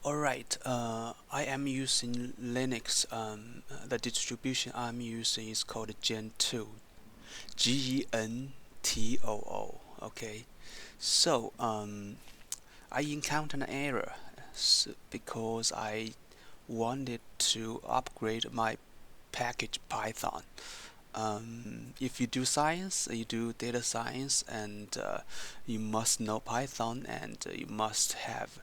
Alright, I am using Linux. The distribution I'm using is called Gen2, Gentoo. Okay, so I encountered an error because I wanted to upgrade my package Python. If you do science, you do data science, and you must know Python, and you must have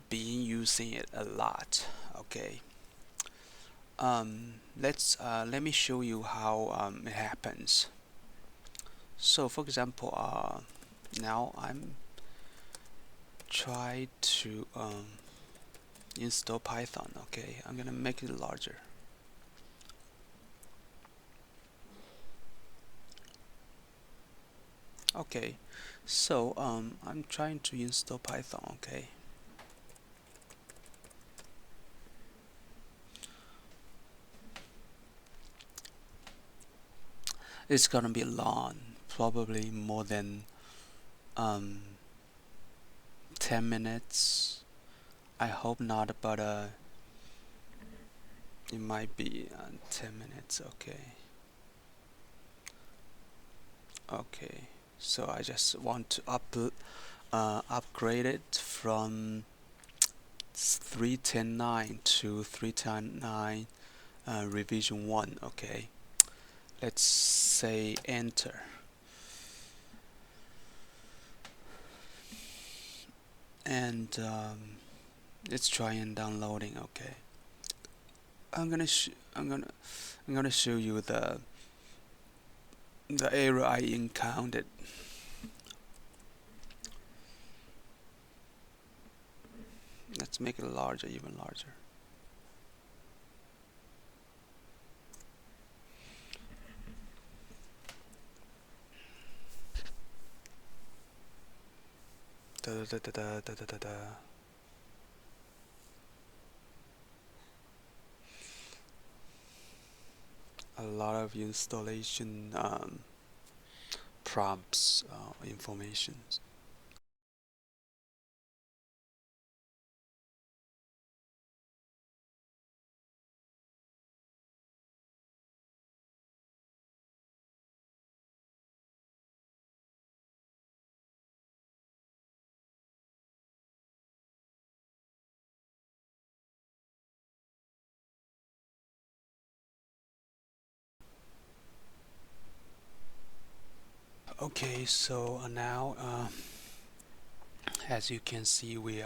been using it a lot. Okay. Let me show you how it happens. So, for example, now I'm try to install Python. Okay, I'm gonna make it larger. Okay, so I'm trying to install Python. Okay, it's gonna be long, probably more than um 10 minutes. I hope not, but it might be 10 minutes. Okay. Okay. So I just want to upgrade it from 3.10.9 to 3.10.9 revision 1. Okay. Let's say enter. And it's trying downloading. Okay. I'm gonna sh I'm gonna show you the error I encountered. Let's make it larger, even larger. Da, da, da, da, da, da, da, da. A lot of installation prompts information. Okay, so now as you can see, we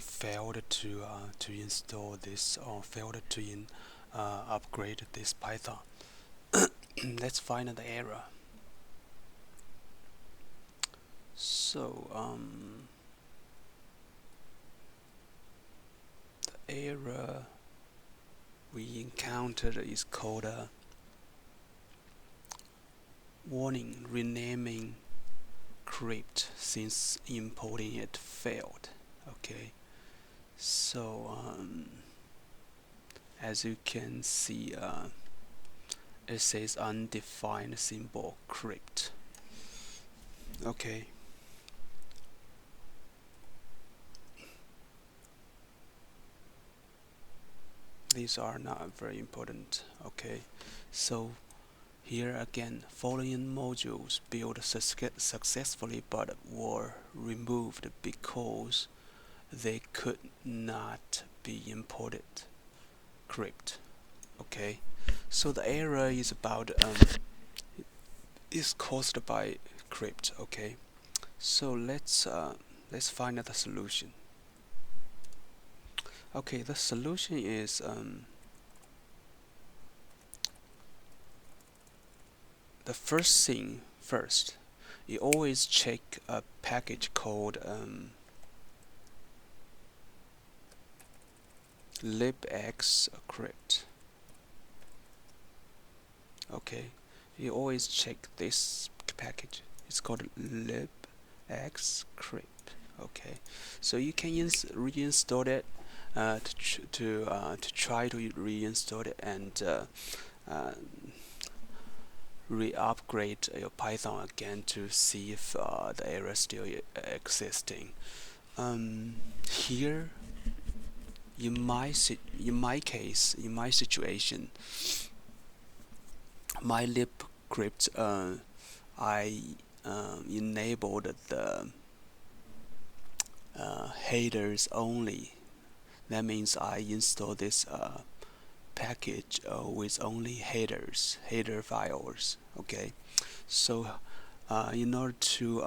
failed to install this, or failed to upgrade this Python. Let's find the error. So the error we encountered is called a warning renaming crypt since importing it failed. Okay, so as you can see, it says undefined symbol crypt. Okay, these are not very important. Okay, so here again, following modules built successfully but were removed because they could not be imported. Crypt. Okay, so the error is about is caused by crypt. Okay, so let's find the solution. Okay, the solution is the first thing first. You always check a package called libx crypt. Okay, you always check this package. It's called libx crypt. Okay, so you can reinstall it to try to reinstall it and re-upgrade your Python again to see if the error is still existing. here, in my case, in my situation, my lib crypt, I enabled the headers only. That means I install this package with only header files. Okay, so in order to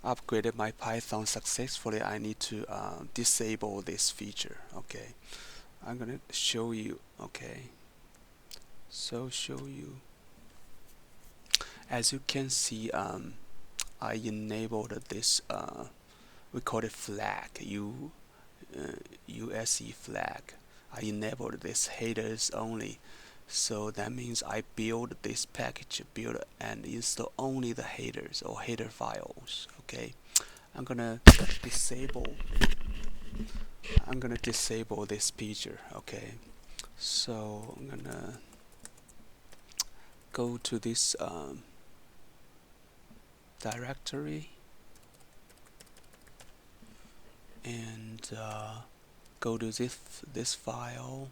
upgrade my Python successfully, I need to disable this feature. Okay, I'm gonna show you. Okay, so show you. As you can see, I enabled this. We call it flag. USE flag. I enabled this headers only. So that means I build this package, build and install only the headers or header files. Okay, I'm gonna disable. I'm gonna disable this feature. Okay, so I'm gonna go to this directory and go to this file.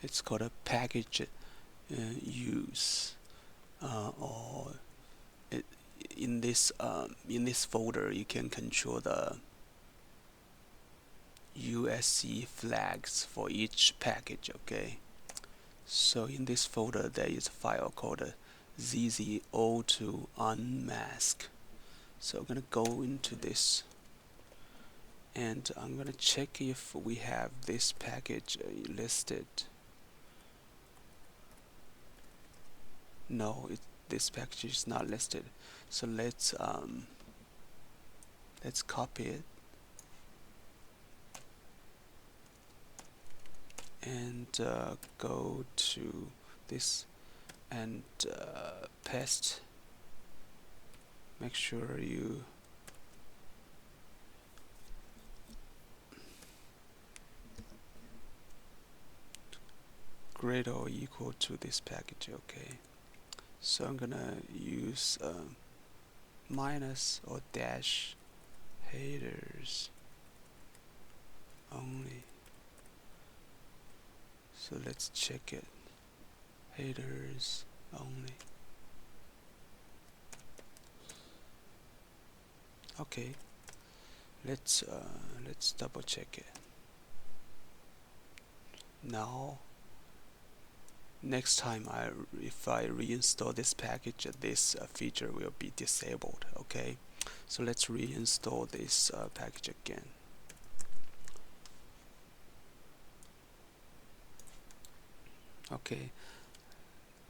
It's called a package use, or it, in this folder you can control the USC flags for each package. Okay, so in this folder there is a file called ZZO2 unmask. So I'm gonna go into this and I'm gonna check if we have this package listed. No, this package is not listed. So let's copy it and go to this and paste. Make sure you greater or equal to this package. Okay, so I'm gonna use minus or dash headers only. So let's check it. Headers only. Okay, let's double check it. Now next time if I reinstall this package, this feature will be disabled. Okay, so let's reinstall this package again. Okay,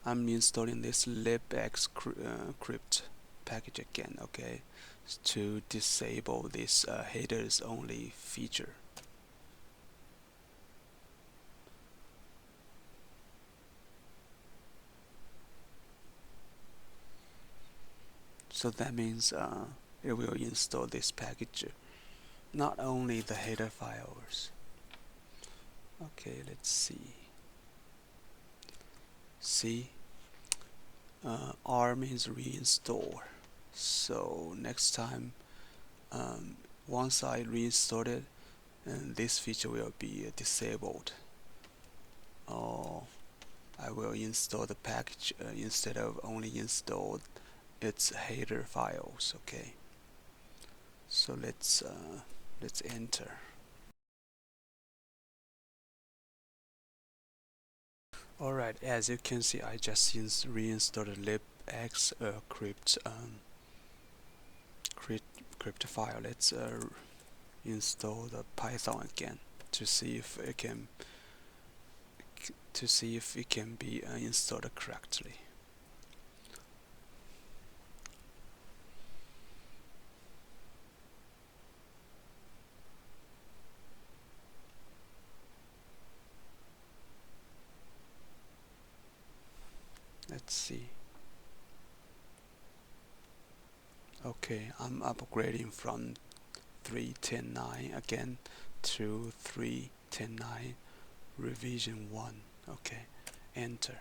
I'm installing this libx crypt package again. Okay, to disable this headers only feature. So that means it will install this package, not only the header files. Okay, let's see. See, R means reinstall. So next time, once I reinstall it, and this feature will be disabled. Or I will install the package instead of only install its header files. Okay, so let's enter. Alright, as you can see, I just reinstalled libx crypt file. Let's install the Python again to see if it can be installed correctly. Let's see. Okay, I'm upgrading from 3.10.9 again to 3.10.9 revision 1. Okay, enter.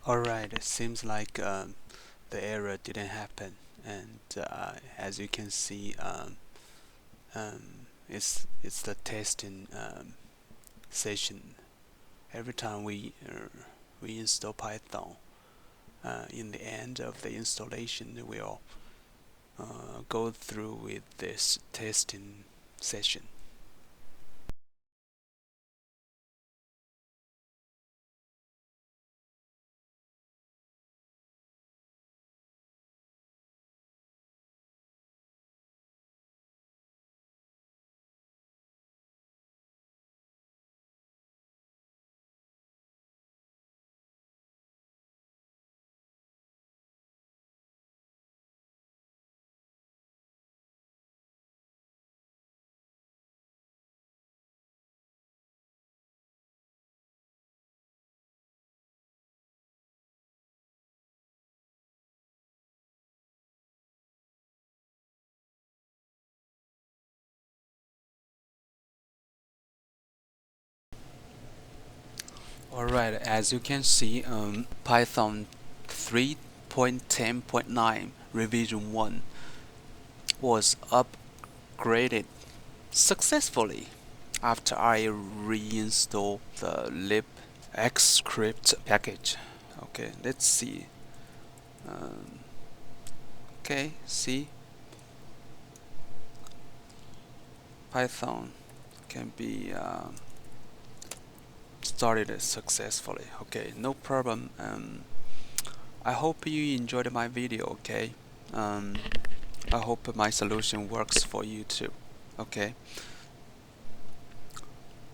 Alright, it seems like the error didn't happen, and as you can see, it's the testing session. Every time we install Python, in the end of the installation, we'll go through with this testing session. Alright, as you can see, Python 3.10.9 revision 1 was upgraded successfully after I reinstalled the libxcrypt package. Okay, let's see. Um, okay, see, Python can be started successfully. Okay, no problem. I hope you enjoyed my video. Okay, I hope my solution works for you too. Okay.